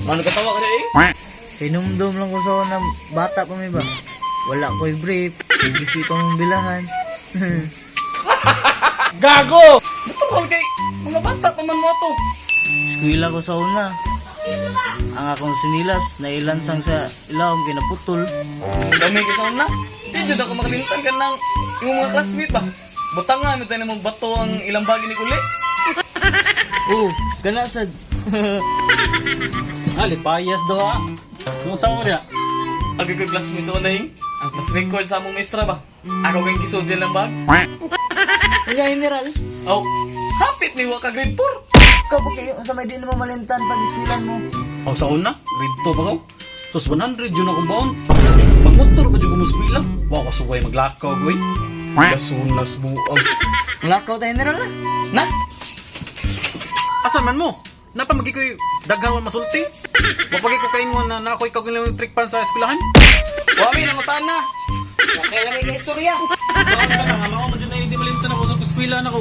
Mano katawa ka na eh? Hinumdum lang ko sa una, bata pa may ba? Wala ko'y brief, gisi pa mong bilahan. Gago! Natural kay mga bata pa man mo to. Eskwela ko sa una. Ang akong sinilas, nailansang sa ilawang kinaputol. Kami ka sa una. Di dyan ako makalimtan ka ng yung mga classmate ba? Butangan, tayo namang bato ang ilang bagi ni Kuli. Oh, ganasad. Payas daw ha. Kung saan mo niya? Agi ko classmate sa unahing. Ang class record sa among maestra ba? Ako kang gisod sila ng bag. Kaya general, Oh, hapit ni Waka grade 4. kapag kayo sa may di naman malimtan pag eskwelan mo. Ako sa una, grade 2 pa ko. Sus 100 yun akong baon. Pag motor pa dyan ko muskwila. Wow, kasuway maglakaw ko eh. Gasunas buag. Lakaw tayo general na. Na? Asan man mo? Napamagi ko'y daghang masulti. Mapagi ko kaingon na ako'y kagulong trick pan sa eskwelahan. Wami lang utaan na. Okay lang may istorya. Saan ka na? Ano mo dyan na hindi malimtan ako sa eskwelahan ako.